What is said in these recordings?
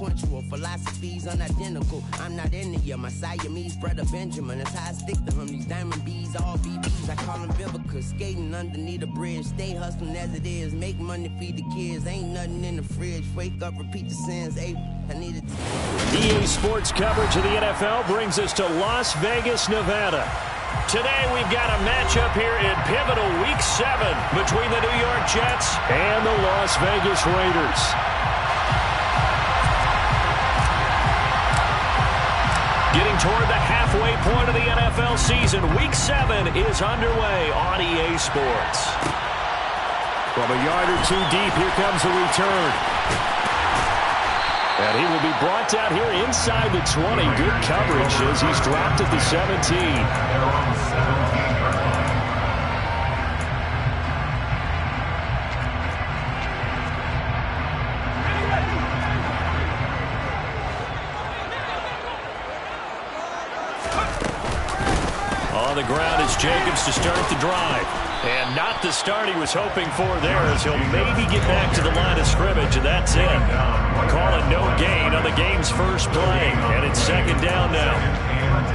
sequential. Philosophies unidentical. I'm not into you. My Siamese brother Benjamin. That's how I stick to him. These diamond bees, all BBs. I call them Vivica. Skating underneath a bridge. Stay hustling as it is. Make money, feed the kids. Ain't nothing in the fridge. Wake up, repeat the sins. Hey, I need it. EA Sports coverage of the NFL brings us to Las Vegas, Nevada. Today we've got a matchup here in pivotal Week 7 between the New York Jets and the Las Vegas Raiders. Getting toward the halfway point of the NFL season, Week 7 is underway on EA Sports. From a yard or two deep, here comes the return. And he will be brought down here inside the 20. Good coverage as he's dropped at the 17. On the ground is Jacobs to start the drive. And not the start he was hoping for there, as he'll maybe get back to the line of scrimmage, and that's it. Call it no gain on the game's first play, and it's second down now.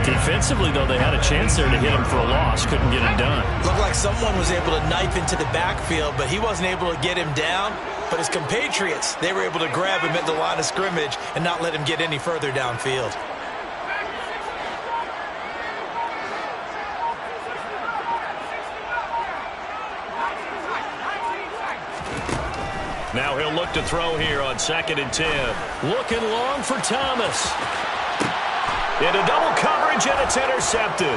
Defensively, though, they had a chance there to hit him for a loss. Couldn't get it done. Looked like someone was able to knife into the backfield, but he wasn't able to get him down. But his compatriots, they were able to grab him at the line of scrimmage and not let him get any further downfield. Now he'll look to throw here on 2nd and 10. Looking long for Thomas. Into double coverage, and it's intercepted.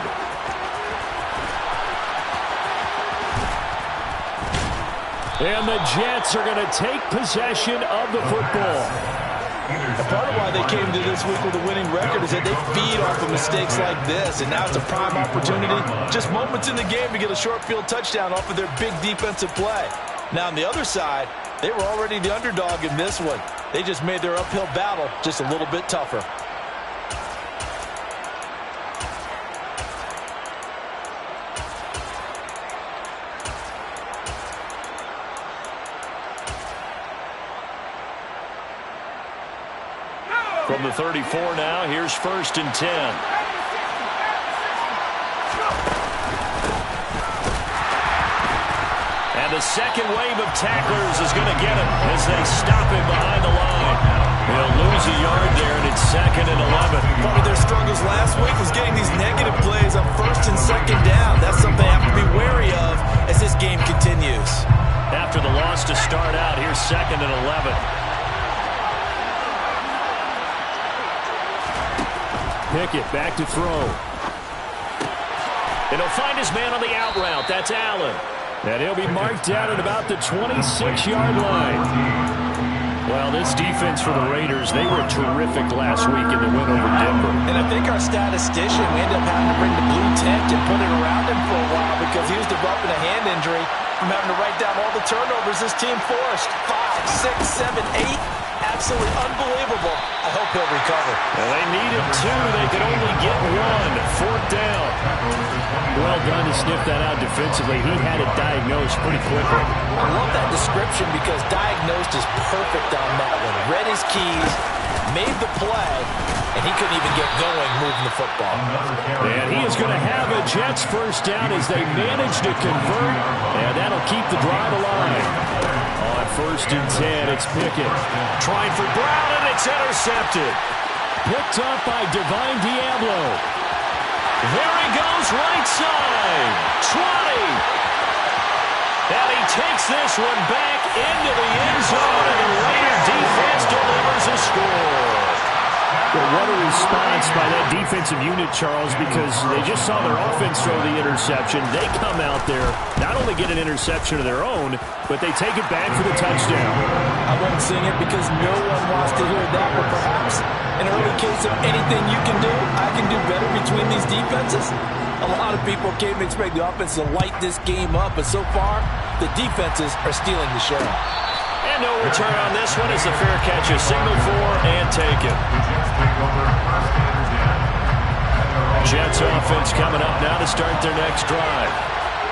And the Jets are going to take possession of the football. And part of why they came to this week with a winning record is that they feed off of mistakes like this, and now it's a prime opportunity, just moments in the game, to get a short field touchdown off of their big defensive play. Now on the other side, they were already the underdog in this one. They just made their uphill battle just a little bit tougher. From the 34 now, here's 1st and 10. And the second wave of tacklers is going to get him as they stop him behind the line. He'll lose a yard there, and it's 2nd and 11. One of their struggles last week was getting these negative plays on 1st and 2nd down. That's something they have to be wary of as this game continues. After the loss to start out, here's 2nd and 11. Pickett back to throw. And he'll find his man on the out route. That's Allen. And he'll be marked down at about the 26-yard line. Well, this defense for the Raiders, they were terrific last week in the win over Denver. And I think our statistician, we ended up having to bring the blue tent and put it around him for a while because he was developing a hand injury from having to write down all the turnovers this team forced. 5, 6, 7, 8. Absolutely unbelievable. I hope he'll recover. Well, they needed 2. They could only get 1. 4th down. Well done to sniff that out defensively. He had it diagnosed pretty quickly. I love that description because diagnosed is perfect on that one. Read his keys, made the play, and he couldn't even get going moving the football. And he is going to have a Jets first down as they manage to convert, and that'll keep the drive alive. On 1st and 10, it's Pickett. Trying for Brown, and it's intercepted. Picked up by Divine Diablo. There he goes, right side. 20. And he takes this one back into the end zone, and the Raider defense delivers a score. Well, what a response by that defensive unit, Charles, because they just saw their offense throw the interception. They come out there, not only get an interception of their own, but they take it back for the touchdown. I won't sing it because no one wants to hear that, but perhaps in an early case of anything you can do, I can do better between these defenses. A lot of people came to expect the offense to light this game up, but so far, the defenses are stealing the show. And no return on this one as the fair catch is signaled for and taken. Jets offense coming up now to start their next drive.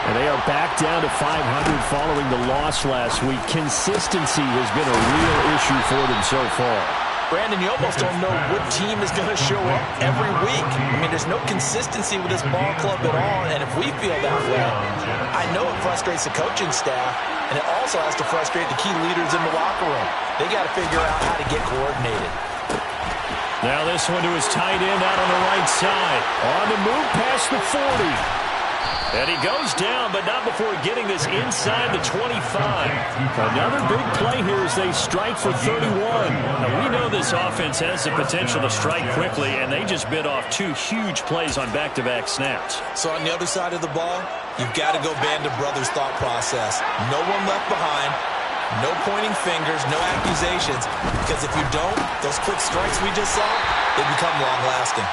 And they are back down to 500 following the loss last week. Consistency has been a real issue for them so far. Brandon, you almost don't know what team is going to show up every week. I mean, there's no consistency with this ball club at all, and if we feel that way, I know it frustrates the coaching staff, and it also has to frustrate the key leaders in the locker room. They got to figure out how to get coordinated. Now this one to his tight end out on the right side. On the move past the 40. And he goes down, but not before getting this inside the 25. Another big play here as they strike for 31. Now, we know this offense has the potential to strike quickly, and they just bit off 2 huge plays on back-to-back snaps. So on the other side of the ball, you've got to go Band of Brothers thought process. No one left behind. No pointing fingers, no accusations. Because if you don't, those quick strikes we just saw, they become long-lasting.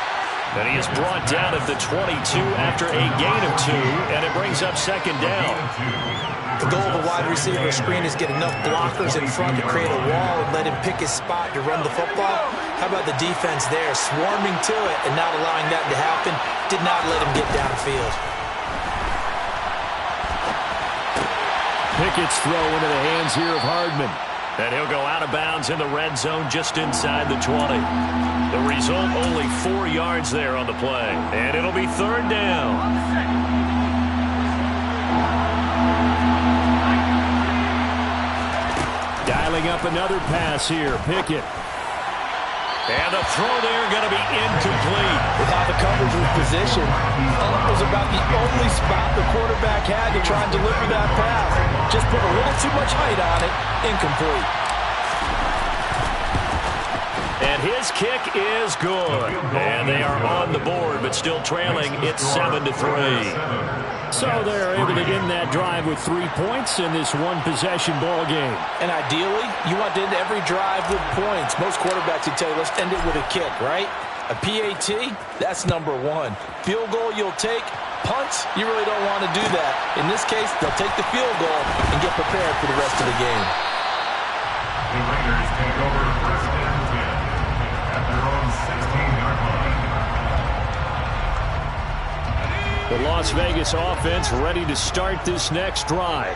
And he is brought down at the 22 after a gain of 2, and it brings up second down. The goal of a wide receiver screen is get enough blockers in front to create a wall and let him pick his spot to run the football. How about the defense there, swarming to it and not allowing that to happen? Did not let him get downfield. Pickett's throw into the hands here of Hardman. And he'll go out of bounds in the red zone just inside the 20. The result, only 4 yards there on the play. And it'll be third down. Dialing up another pass here, Pickett. And the throw there going to be incomplete. Without the coverage with position, up was about the only spot the quarterback had to try and deliver that pass. Just put a little too much height on it. Incomplete. And his kick is good. And they are on the board, but still trailing. It's 7-3. So they're able to end that drive with 3 points in this one-possession ball game. And ideally, you want to end every drive with points. Most quarterbacks would tell you, let's end it with a kick, right? A PAT, that's number 1. Field goal you'll take. Punts, you really don't want to do that. In this case, they'll take the field goal and get prepared for the rest of the game. The Raiders take over first and 10 at their own 16-yard line. The Las Vegas offense ready to start this next drive.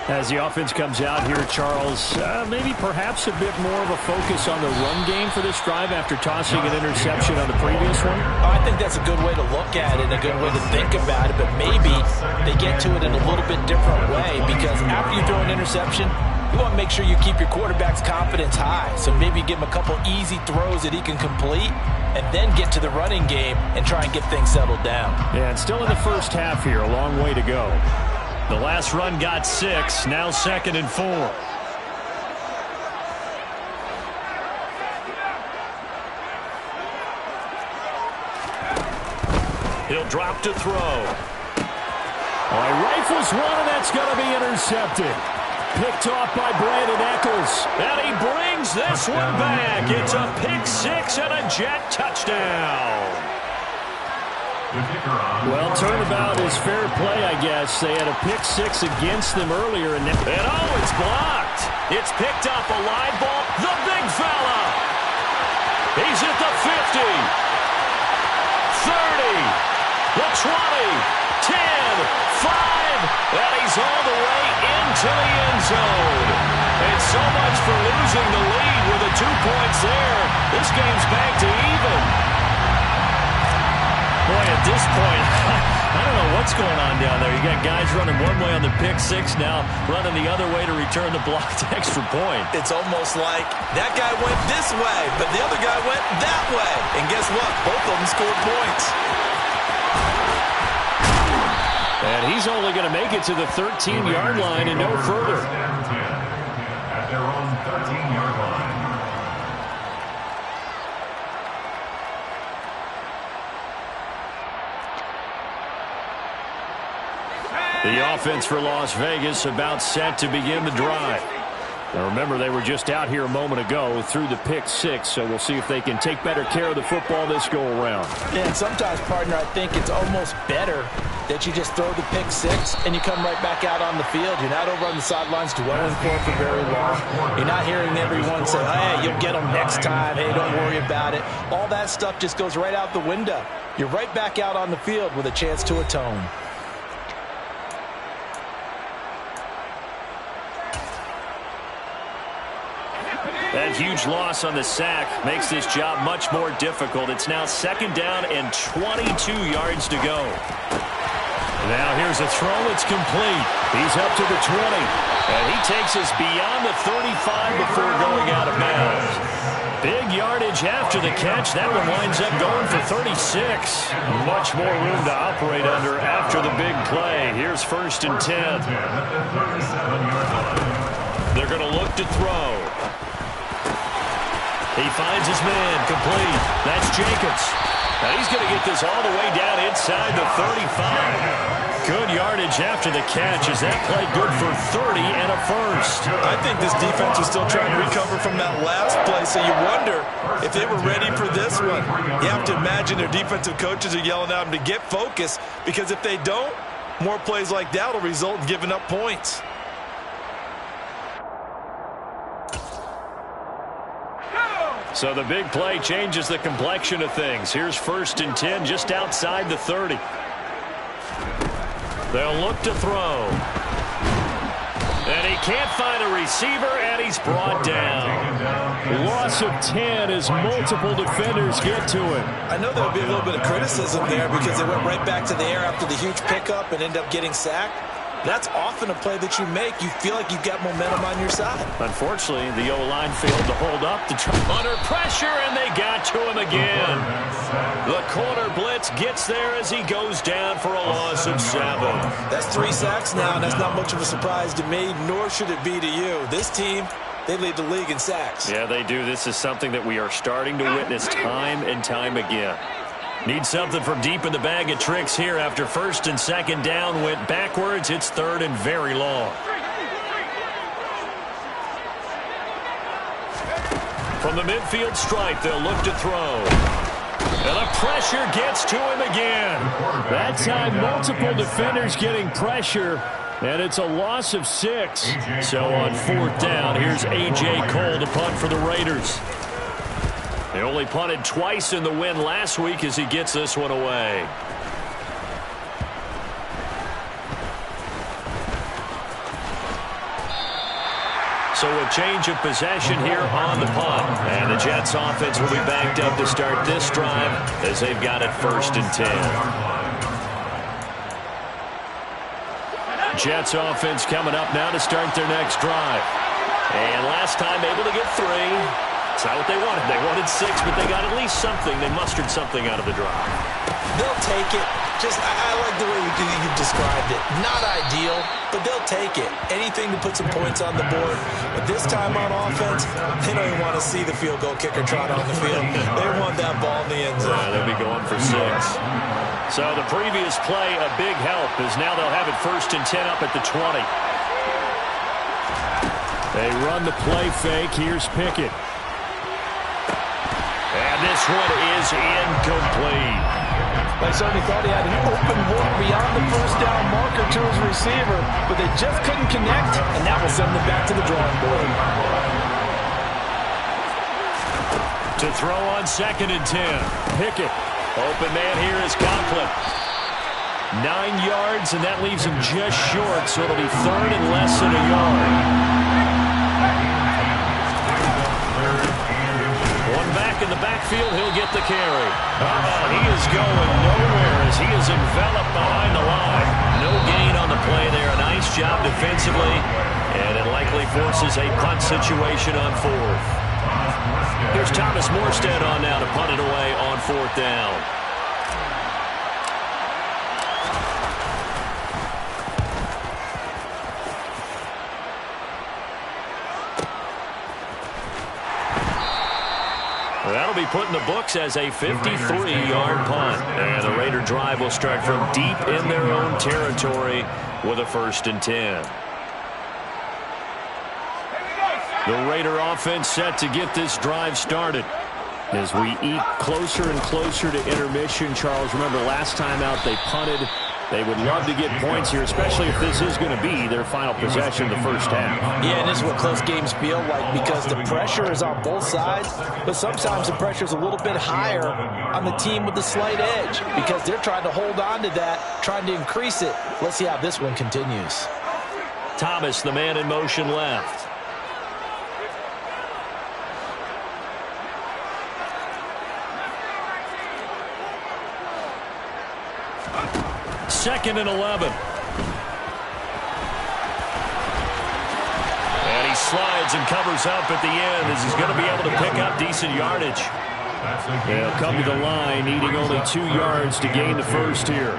As the offense comes out here, Charles, maybe perhaps a bit more of a focus on the run game for this drive after tossing an interception on the previous one? I think that's a good way to look at it, a good way to think about it, but maybe they get to it in a little bit different way because after you throw an interception, you want to make sure you keep your quarterback's confidence high. So maybe give him a couple easy throws that he can complete and then get to the running game and try and get things settled down. Yeah, and still in the first half here, a long way to go. The last run got 6, now 2nd and 4. He'll drop to throw. Rifles one, and that's going to be intercepted. Picked off by Brandon Eccles. And he brings this one back. It's a pick 6 and a Jet touchdown. Well, turnabout is fair play, I guess. They had a pick 6 against them earlier. And it's blocked. It's picked up, a live ball. The big fella. He's at the 50. 30. The 20. 10. 5. And he's all the way into the end zone. And so much for losing the lead with the 2 points there. This game's back to even. Boy, at this point, I don't know what's going on down there. You got guys running one way on the pick 6 now, running the other way to return the blocked extra point. It's almost like that guy went this way, but the other guy went that way. And guess what? Both of them scored points. And he's only going to make it to the 13-yard line and no further. At their own 13-yard line. The offense for Las Vegas about set to begin the drive. Now remember, they were just out here a moment ago through the pick 6, so we'll see if they can take better care of the football this go-around. Yeah, and sometimes, partner, I think it's almost better that you just throw the pick 6 and you come right back out on the field. You're not over on the sidelines dwelling for it for very long. You're not hearing everyone say, hey, you'll get them next time. Hey, don't worry about it. All that stuff just goes right out the window. You're right back out on the field with a chance to atone. That huge loss on the sack makes this job much more difficult. It's now 2nd down and 22 yards to go. Now here's a throw. It's complete. He's up to the 20. And he takes us beyond the 35 before going out of bounds. Big yardage after the catch. That one winds up going for 36. Much more room to operate under after the big play. Here's 1st and 10. They're going to look to throw. He finds his man, complete. That's Jacobs. Now he's going to get this all the way down inside the 35. Good yardage after the catch. Is that play good for 30 and a first? I think this defense is still trying to recover from that last play, so you wonder if they were ready for this one. You have to imagine their defensive coaches are yelling at them to get focused, because if they don't, more plays like that will result in giving up points. So the big play changes the complexion of things. Here's 1st and 10 just outside the 30. They'll look to throw. And he can't find a receiver, and he's brought down. Loss of 10 as multiple defenders get to him. I know there'll be a little bit of criticism there because they went right back to the air after the huge pickup and end up getting sacked. That's often a play that you make. You feel like you've got momentum on your side. Unfortunately, the O-line failed to hold up the try. Under pressure, and they got to him again. The corner blitz gets there as he goes down for a loss of 7. That's 3 sacks now, and that's not much of a surprise to me, nor should it be to you. This team, they lead the league in sacks. Yeah, they do. This is something that we are starting to witness time and time again. Need something from deep in the bag of tricks here after 1st and 2nd down went backwards. It's 3rd and very long. From the midfield stripe, they'll look to throw. And the pressure gets to him again. That time, multiple defenders getting pressure, and it's a loss of 6. So on 4th down, here's A.J. Cole to punt for the Raiders. They only punted twice in the win last week as he gets this one away. So a change of possession here on the punt. And the Jets offense will be backed up to start this drive as they've got it 1st and 10. Jets offense coming up now to start their next drive. And last time able to get 3. It's not what they wanted. They wanted 6, but they got at least something. They mustered something out of the drive. They'll take it. I like the way you described it. Not ideal, but they'll take it. Anything to put some points on the board. But this time on offense, they don't even want to see the field goal kicker trot on the field. They want that ball in the end zone. They'll be going for 6. So the previous play, a big help, as now they'll have it 1st and 10 up at the 20. They run the play fake. Here's Pickett. And this one is incomplete. I certainly thought he had an open look beyond the 1st down marker to his receiver, but they just couldn't connect, and that will send them back to the drawing board. To throw on 2nd and 10. Pickett. Open man here is Conklin. 9 yards, and that leaves him just short, so it'll be 3rd and less than a yard. One back in the backfield, he'll get the carry. He is going nowhere as he is enveloped behind the line. No gain on the play there. A nice job defensively, and it likely forces a punt situation on 4th. Here's Thomas Morstead on now to punt it away on 4th down. That'll be put in the books as a 53-yard punt. And the Raider drive will start from deep in their own territory with a 1st and 10. The Raider offense set to get this drive started. As we eat closer and closer to intermission, Charles, remember last time out they punted. They would love to get points here, especially if this is going to be their final possession of the 1st half. Yeah, and this is what close games feel like because the pressure is on both sides, but sometimes the pressure is a little bit higher on the team with the slight edge because they're trying to hold on to that, trying to increase it. Let's see how this one continues. Thomas, the man in motion left. 2nd and 11. And he slides and covers up at the end as he's going to be able to pick up decent yardage. They'll come to the line, needing only 2 yards to gain the first here.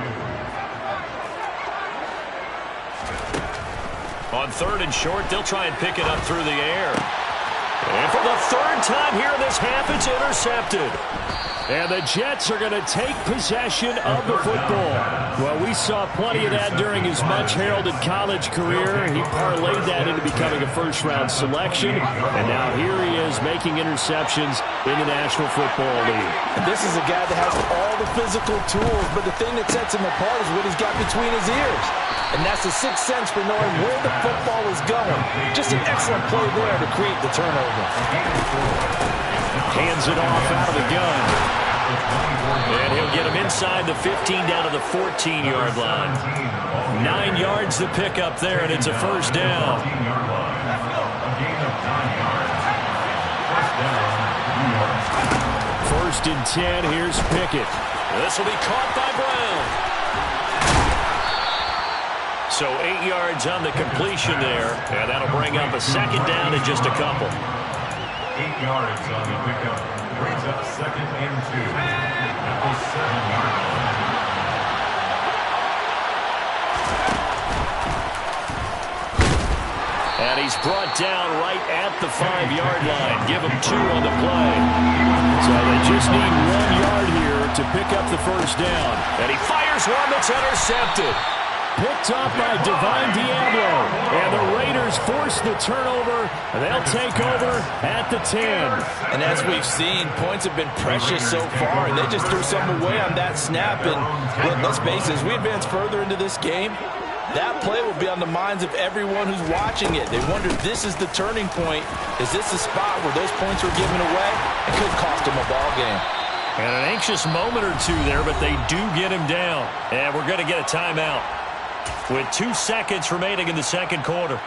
On 3rd and short, they'll try and pick it up through the air. And for the 3rd time here in this half, it's intercepted. And the Jets are going to take possession of the football. Well, we saw plenty of that during his much-heralded college career. He parlayed that into becoming a first-round selection. And now here he is making interceptions in the National Football League. And this is a guy that has all the physical tools, but the thing that sets him apart is what he's got between his ears. And that's the sixth sense for knowing where the football is going. Just an excellent play there to create the turnover. Hands it off out of the gun. And he'll get him inside the 15 down to the 14-yard line. 9 yards to pick up there, and it's a first down. First and 10, here's Pickett. This will be caught by Brown. So 8 yards on the completion there, and that'll bring up a second down in just a couple. 8 yards on the pickup. Brings up 2nd and 2 at the 7-yard line. And he's brought down right at the 5-yard line. Give him 2 on the play. So they just need 1 yard here to pick up the first down. And he fires one that's intercepted. Picked off by Divine Diablo. And the Raiders force the turnover. And they'll take over at the 10. And as we've seen, points have been precious so far. And they just threw something away on that snap. And let's face it, as we advance further into this game, that play will be on the minds of everyone who's watching it. They wonder, this is the turning point. Is this the spot where those points were given away? It could cost them a ball game. And an anxious moment or two there, but they do get him down. And we're going to get a timeout with 2 seconds remaining in the second quarter.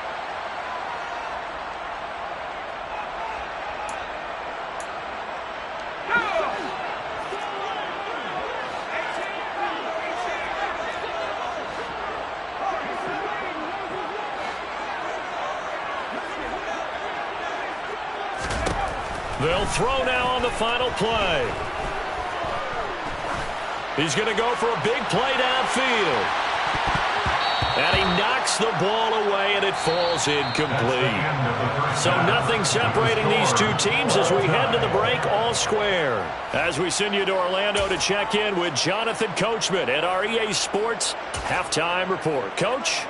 They'll throw now on the final play. He's going to go for a big play downfield. And he knocks the ball away, and it falls incomplete. So nothing separating these two teams as we head to the break, all square. As we send you to Orlando to check in with Jonathan Coachman at our EA Sports Halftime Report. Coach?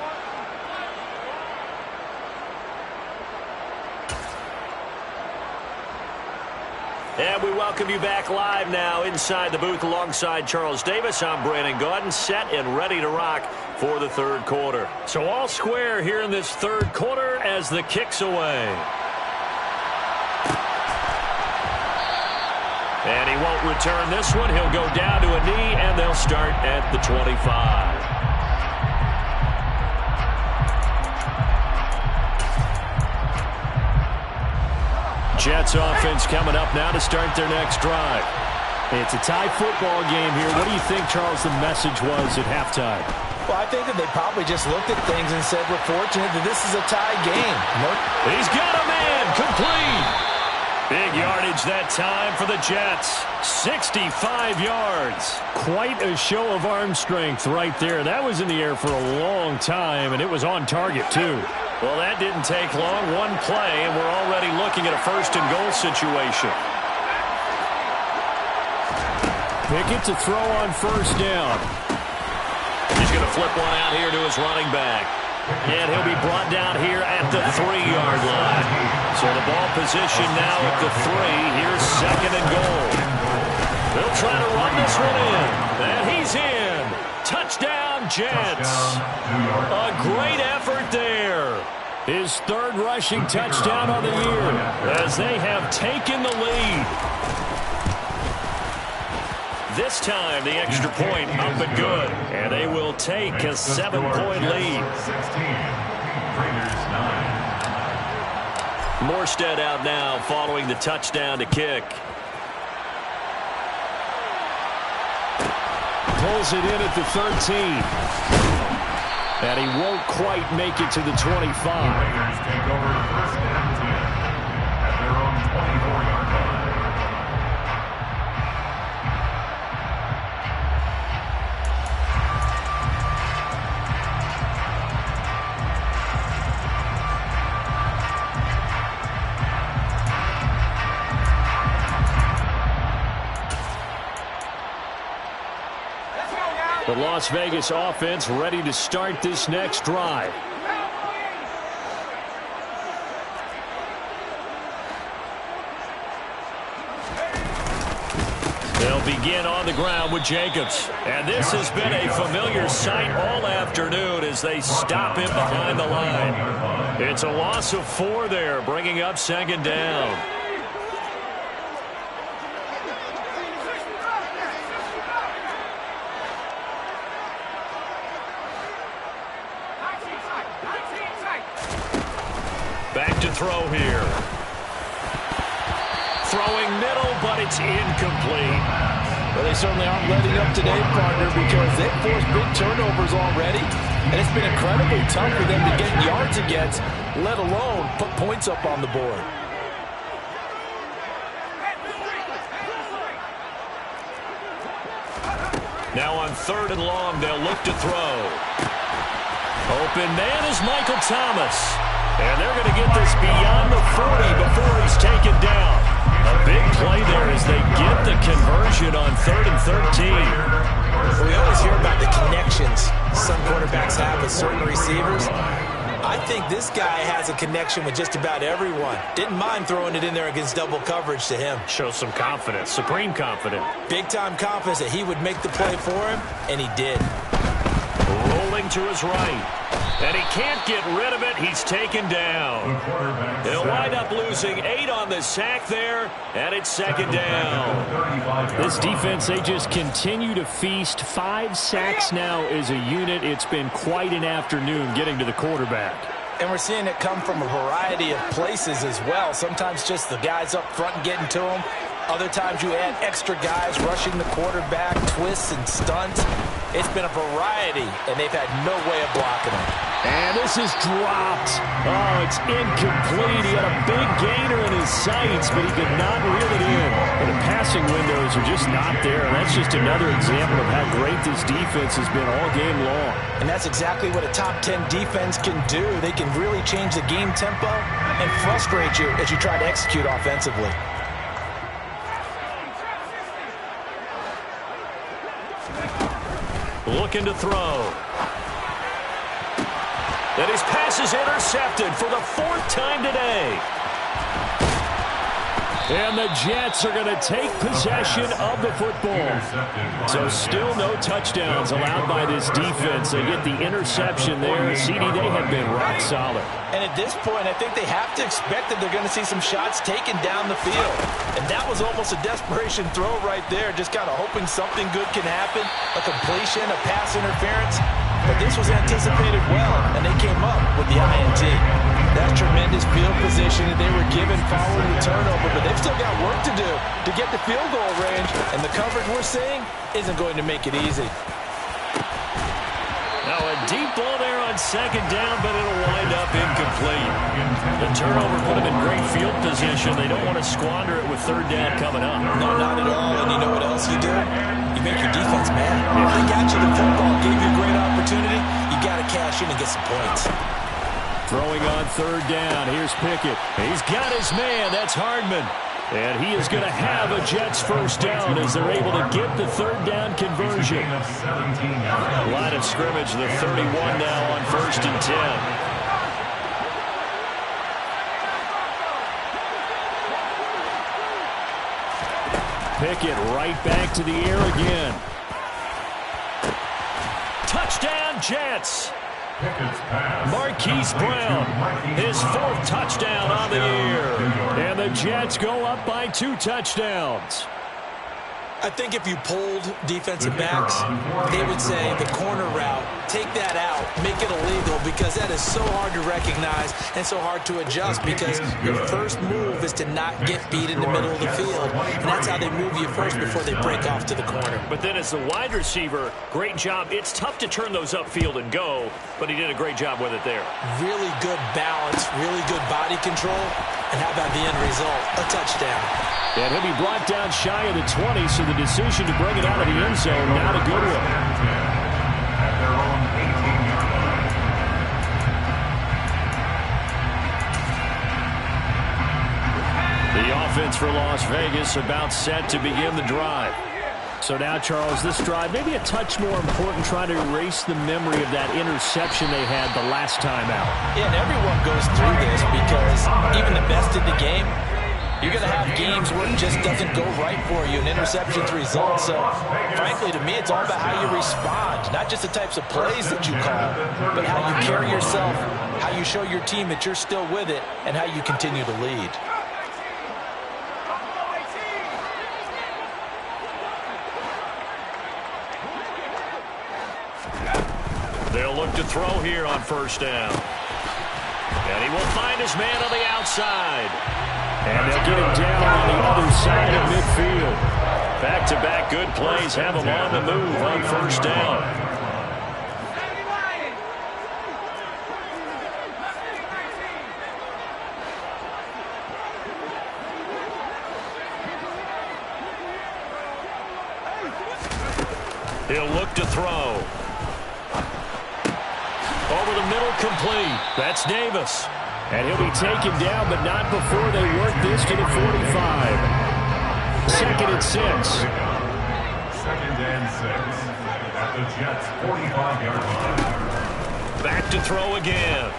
And we welcome you back live now inside the booth alongside Charles Davis. I'm Brandon Gaudin, set and ready to rock for the third quarter. So all square here in this third quarter as the kick's away. And he won't return this one. He'll go down to a knee, and they'll start at the 25. Jets offense coming up now to start their next drive. It's a tie football game here. What do you think, Charles, the message was at halftime? Well, I think that they probably just looked at things and said, we're fortunate that this is a tie game. He's got a man, complete. Big yardage that time for the Jets. 65 yards. Quite a show of arm strength right there. That was in the air for a long time, and it was on target, too. Well, that didn't take long. One play, and we're already looking at a first-and-goal situation. Pickett to throw on first down. He's going to flip one out here to his running back. And he'll be brought down here at the 3-yard line. So the ball position now at the 3. Here's second and goal. They'll try to run this one in. And he's in. Touchdown, Jets. A great effort there. His third rushing touchdown on the year as they have taken the lead. This time, the extra point up and good. And they will take a 7-point lead. 16, Morstead out now following the touchdown to kick. pulls it in at the 13. And he won't quite make it to the 25. The Raiders take over first and 10 at their own 24-yard line. The Las Vegas offense ready to start this next drive. They'll begin on the ground with Jacobs. And this has been a familiar sight all afternoon as they stop him behind the line. It's a loss of 4 there, bringing up second down. Back to throw here. Throwing middle, but it's incomplete. Well, they certainly aren't letting up today, partner, because they've forced big turnovers already, and it's been incredibly tough for them to get yards against, let alone put points up on the board. Now on 3rd and long, they'll look to throw. Open man is Michael Thomas. And they're going to get this beyond the 40 before he's taken down. A big play there as they get the conversion on 3rd and 13. We always hear about the connections some quarterbacks have with certain receivers. I think this guy has a connection with just about everyone. Didn't mind throwing it in there against double coverage to him. Shows some confidence, supreme confidence. Big-time confidence that he would make the play for him, and he did. Rolling to his right. And he can't get rid of it. He's taken down. They'll wind up losing 8 on the sack there, and it's second down. This defense, they just continue to feast. 5 sacks now as a unit. It's been quite an afternoon getting to the quarterback. And we're seeing it come from a variety of places as well. Sometimes just the guys up front and getting to him. Other times you add extra guys rushing the quarterback, twists and stunts. It's been a variety, and they've had no way of blocking him. And this is dropped. Oh, it's incomplete. He had a big gainer in his sights, but he could not reel it in. And the passing windows are just not there. And that's just another example of how great this defense has been all game long. And that's exactly what a top 10 defense can do. They can really change the game tempo and frustrate you as you try to execute offensively. Looking to throw. And his pass is intercepted for the 4th time today. And the Jets are going to take possession of the football. So still no touchdowns allowed by this defense. They get the interception there. CD, they have been rock solid. And at this point, I think they have to expect that they're going to see some shots taken down the field. And that was almost a desperation throw right there. Just kind of hoping something good can happen. A completion, a pass interference. But this was anticipated well, and they came up with the INT. That's tremendous field position that they were given following the turnover, but they've still got work to do to get the field goal range, and the coverage we're seeing isn't going to make it easy. Now a deep ball there on second down, but it'll wind up incomplete. The turnover put them in great field position. They don't want to squander it with 3rd down coming up. No, not at all. And you know what else you do? You make your defense mad. If they got you the football, gave you a great opportunity, you got to cash in and get some points. Throwing on 3rd down. Here's Pickett. He's got his man. That's Hardman. And he is going to have a Jets 1st down as they're able to get the 3rd down conversion. Line of scrimmage, the 31 now on 1st and 10. Pickett right back to the air again. Touchdown, Jets. Marquise Brown, his 4th touchdown on the year. And the Jets go up by 2 touchdowns. I think if you polled defensive backs, they would say the corner route, take that out, make it illegal, because that is so hard to recognize and so hard to adjust, because your first move is to not get beat in the middle of the field, and that's how they move you first before they break off to the corner. But then as the wide receiver, great job. It's tough to turn those upfield and go, but he did a great job with it there. Really good balance, really good body control, and how about the end result? A touchdown. And he'll be brought down shy of the 20, so the decision to bring it out of the end zone, not a good one. At their own 18-yard line. The offense for Las Vegas about set to begin the drive. So now, Charles, this drive maybe a touch more important, trying to erase the memory of that interception they had the last time out. Yeah, and everyone goes through this, because even the best in the game, you're going to have games where it just doesn't go right for you, and interceptions result. So, frankly, to me, it's all about how you respond, not just the types of plays that you call, but how you carry yourself, how you show your team that you're still with it, and how you continue to lead. They'll look to throw here on first down. And he will find his man on the outside. And they'll get him down on the other side of midfield. Back-to-back good plays have him on the move on first down. He'll look to throw. Over the middle, complete. That's Davis. And he'll be taken down, but not before they work this to the 45. 2nd and 6. 2nd and 6. At the Jets' 45-yard line. Back to throw again.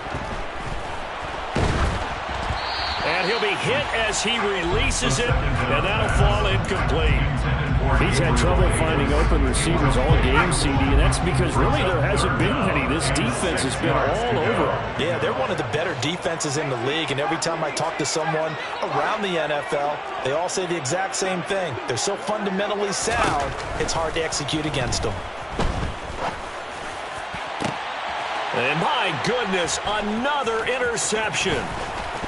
And he'll be hit as he releases it, and that'll fall incomplete. He's had trouble finding open receivers all game, CD, and that's because really there hasn't been any. This defense has been all over them. Yeah, they're one of the better defenses in the league, and every time I talk to someone around the NFL, they all say the exact same thing. They're so fundamentally sound, it's hard to execute against them. And my goodness, another interception.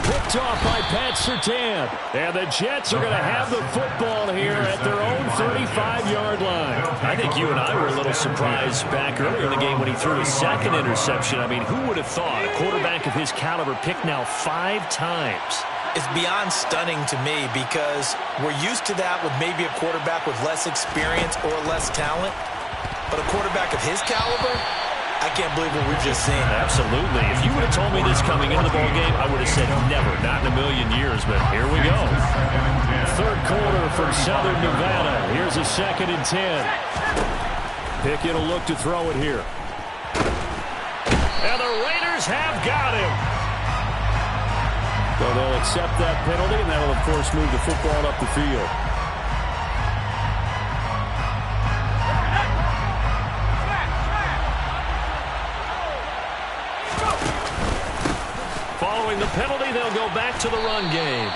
Picked off by Pat Surtain. And the Jets are going to have the football here at their own 35-yard line. I think you and I were a little surprised back earlier in the game when he threw his 2nd interception. I mean, who would have thought a quarterback of his caliber picked now 5 times? It's beyond stunning to me, because we're used to that with maybe a quarterback with less experience or less talent. But a quarterback of his caliber, I can't believe what we've just seen. Absolutely. If you would have told me this coming into the ballgame, I would have said never, not in a million years, but here we go. 3rd quarter from Southern Nevada. Here's a 2nd and 10. Pickett will look to throw it here. And the Raiders have got him. So they'll accept that penalty, and that'll, of course, move the football up the field. Following the penalty, they'll go back to the run game.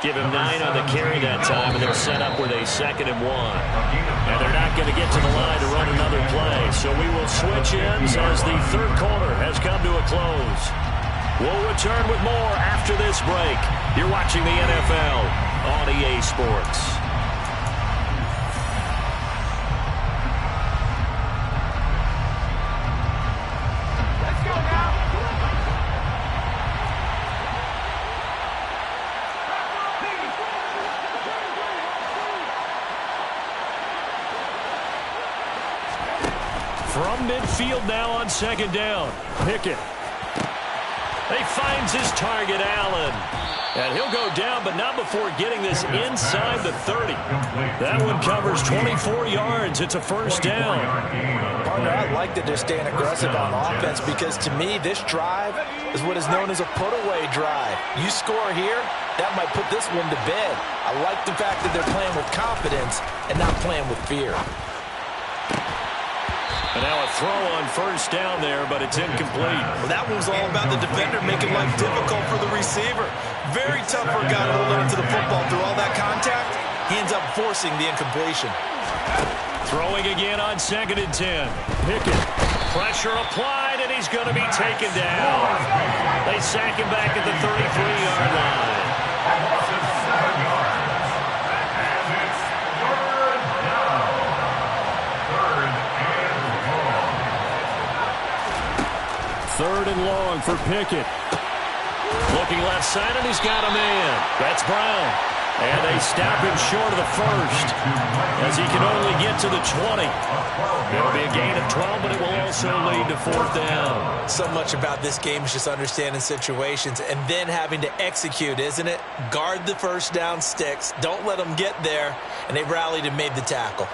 Give him 9 on the carry that time, and they're set up with a 2nd and 1. And they're not going to get to the line to run another play, so we will switch ends as the 3rd quarter has come to a close. We'll return with more after this break. You're watching the NFL on EA Sports. From midfield now on 2nd down. Pickett. He finds his target, Allen. And he'll go down, but not before getting this inside the 30. That one covers 24 yards. It's a 1st down. Partner, I like that they're staying aggressive on offense, because to me, this drive is what is known as a put-away drive. You score here, that might put this one to bed. I like the fact that they're playing with confidence and not playing with fear. And now a throw on 1st down there, but it's incomplete. Well, that one's all about the defender making life difficult for the receiver. Very tough for a guy to hold on to the football through all that contact. He ends up forcing the incompletion. Throwing again on 2nd and 10. Pickett. Pressure applied, and he's going to be taken down. They sack him back at the 33-yard line. Third and long for Pickett. Looking left side, and he's got a man. That's Brown. And they stop him short of the first, as he can only get to the 20. It'll be a gain of 12, but it will also lead to 4th down. So much about this game is just understanding situations and then having to execute, isn't it? Guard the first down sticks. Don't let them get there. And they rallied and made the tackle.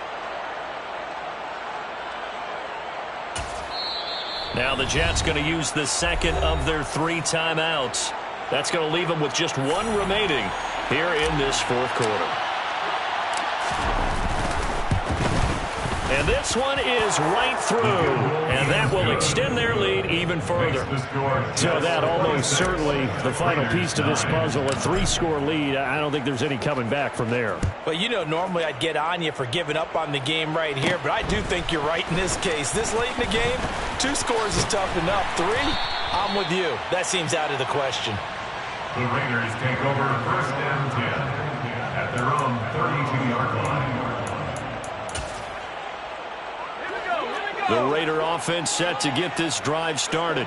Now the Jets going to use the second of their 3 timeouts. That's going to leave them with just 1 remaining here in this 4th quarter. And this one is right through, and that will extend their lead even further. So that almost certainly the final piece to this puzzle, a 3-score lead. I don't think there's any coming back from there. Well, you know, normally I'd get on you for giving up on the game right here, but I do think you're right in this case. This late in the game, 2 scores is tough enough. 3, I'm with you. That seems out of the question. The Raiders take over 1st and 10 at their own 32-yard line. The Raider offense set to get this drive started.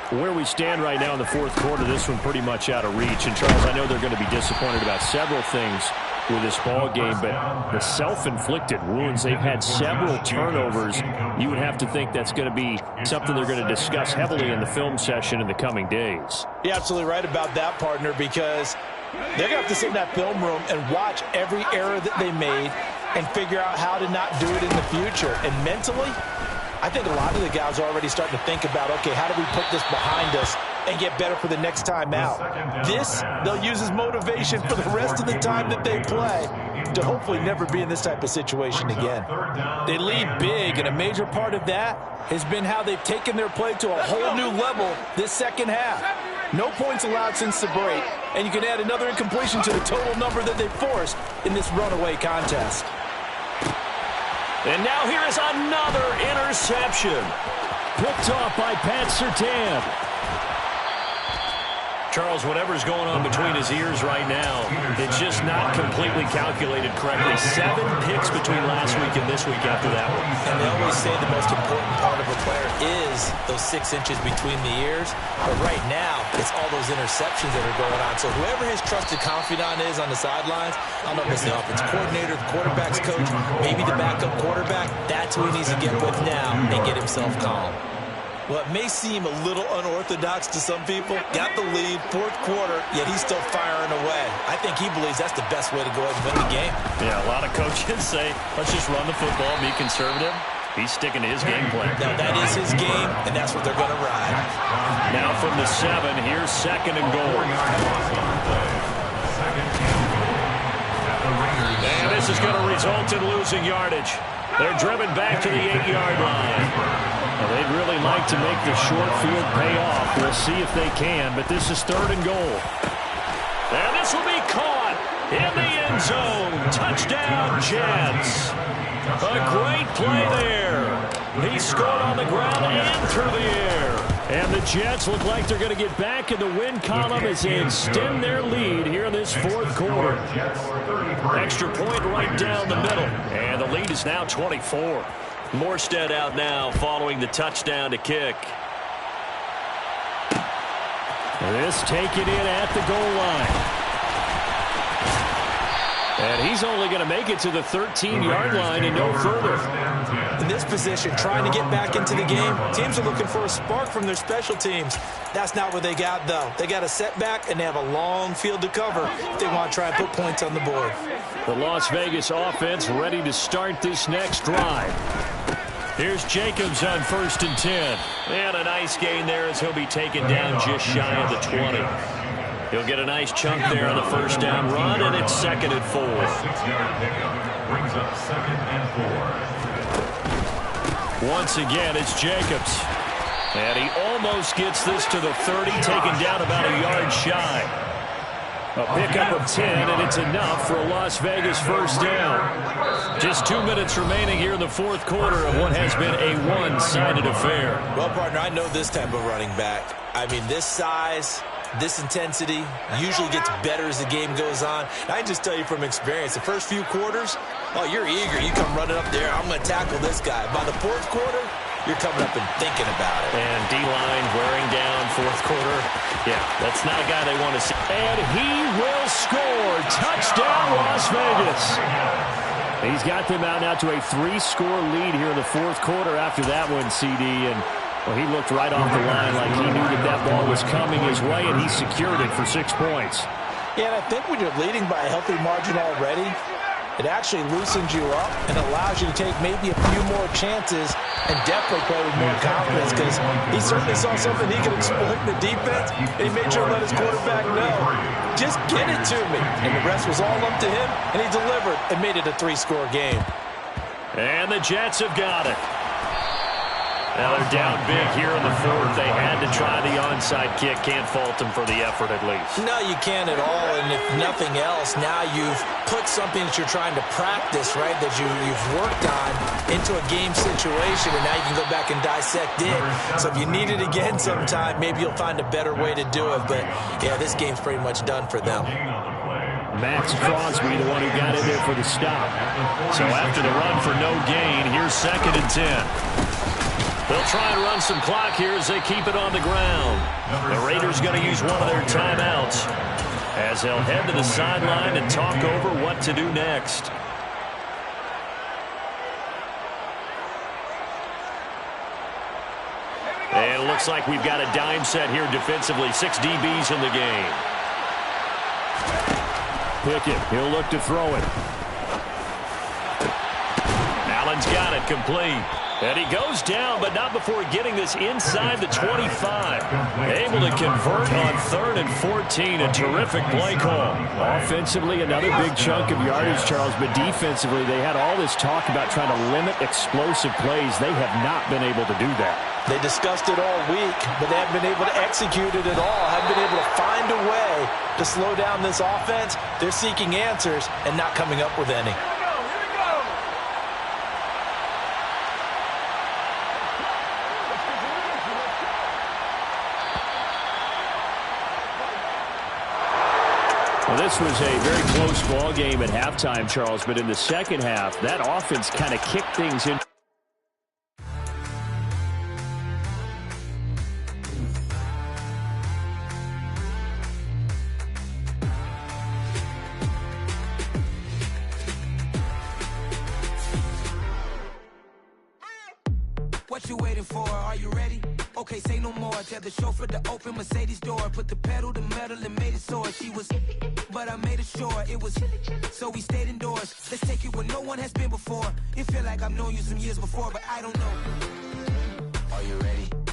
Where we stand right now in the 4th quarter, this one pretty much out of reach. And, Charles, I know they're going to be disappointed about several things with this ball game, but the self-inflicted wounds, they've had several turnovers. You would have to think that's going to be something they're going to discuss heavily in the film session in the coming days. You're absolutely right about that, partner, because they're going to have to sit in that film room and watch every error that they made and figure out how to not do it in the future. And mentally, I think a lot of the guys are already starting to think about, okay, how do we put this behind us and get better for the next time out? This, they'll use as motivation for the rest of the time that they play to hopefully never be in this type of situation again. They lead big, and a major part of that has been how they've taken their play to a whole new level this second half. No points allowed since the break, and you can add another incompletion to the total number that they forced in this runaway contest. And now here is another interception. Picked off by Pat Surtain. Charles, whatever's going on between his ears right now, it's just not completely calculated correctly. 7 picks between last week and this week after that one. And they always say the most important part of a player is those 6 inches between the ears. But right now, it's all those interceptions that are going on. So whoever his trusted confidant is on the sidelines, I don't know if it's the offense coordinator, the quarterback's coach, maybe the backup quarterback, that's who he needs to get with now and get himself calm. Well, it may seem a little unorthodox to some people. Got the lead, 4th quarter, yet he's still firing away. I think he believes that's the best way to go ahead and win the game. Yeah, a lot of coaches say, let's just run the football, be conservative. He's sticking to his game plan. Now, that is his game, and that's what they're going to ride. Now from the 7, here's 2nd and goal. And this is going to result in losing yardage. They're driven back to the 8-yard line. Well, they'd really like to make the short field pay off. We'll see if they can, but this is 3rd and goal. And this will be caught in the end zone. Touchdown, Jets. A great play there. He scored on the ground and through the air. And the Jets look like they're going to get back in the win column as they extend their lead here in this 4th quarter. Extra point right down the middle. And the lead is now 24. Morstead out now following the touchdown to kick. This taken in at the goal line. And he's only going to make it to the 13-yard line and no further. In this position, trying to get back into the game, teams are looking for a spark from their special teams. That's not what they got, though. They got a setback, and they have a long field to cover if they want to try and put points on the board. The Las Vegas offense ready to start this next drive. Here's Jacobs on 1st and 10. And a nice gain there as he'll be taken down just shy of the 20. He'll get a nice chunk there on the 1st down run, and it's 2nd and 4. 6-yard pickup brings up 2nd and 4. Once again, it's Jacobs. And he almost gets this to the 30, taken down about a yard shy. A pickup of 10, and it's enough for a Las Vegas first down. Just 2 minutes remaining here in the fourth quarter of what has been a one-sided affair. Well, partner, I know this type of running back. I mean, this size, this intensity usually gets better as the game goes on. And I just tell you from experience, the first few quarters, oh, you're eager. You come running up there, I'm going to tackle this guy. By the fourth quarter, you're coming up and thinking about it. And D-line wearing down fourth quarter. Yeah, that's not a guy they want to see. And he will score. Touchdown, Las Vegas. He's got them out now to a 3-score lead here in the fourth quarter after that one, CD. And well, he looked right off the line like he knew that that ball was coming his way, and he secured it for 6 points. Yeah, and I think when you're leading by a healthy margin already, it actually loosens you up and allows you to take maybe a few more chances and definitely play with more confidence, because he certainly saw something he could exploit in the defense, and he made sure to let his quarterback know, just get it to me. And the rest was all up to him, and he delivered and made it a 3-score game. And the Jets have got it. Now they're down big here in the fourth. They had to try the onside kick. Can't fault them for the effort at least. No, you can't at all. And if nothing else, now you've put something that you're trying to practice, right, that you've worked on into a game situation, and now you can go back and dissect it. So if you need it again sometime, maybe you'll find a better way to do it. But, yeah, this game's pretty much done for them. Max Crosby, the one who got in there for the stop. So after the run for no gain, here's 2nd and 10. They'll try and run some clock here as they keep it on the ground. The Raiders going to use one of their timeouts as they'll head to the sideline and talk over what to do next. And it looks like we've got a dime set here defensively. 6 DBs in the game. Pickett, he'll look to throw it. Allen's got it, complete. And he goes down, but not before getting this inside the 25. Able to convert on 3rd and 14. A terrific play call. Offensively, another big chunk of yardage, Charles, but defensively, they had all this talk about trying to limit explosive plays. They have not been able to do that. They discussed it all week, but they haven't been able to execute it at all. Haven't been able to find a way to slow down this offense. They're seeking answers and not coming up with any. Well, this was a very close ball game at halftime, Charles, but in the second half, that offense kind of kicked things in. What you waiting for? Are you ready? Okay, say no more. Tell the chauffeur to open Mercedes door. Put the pedal to metal and made it soar. She was, but I made it sure it was. So we stayed indoors. Let's take it where no one has been before. It feel like I've known you some years before, but I don't know. Are you ready?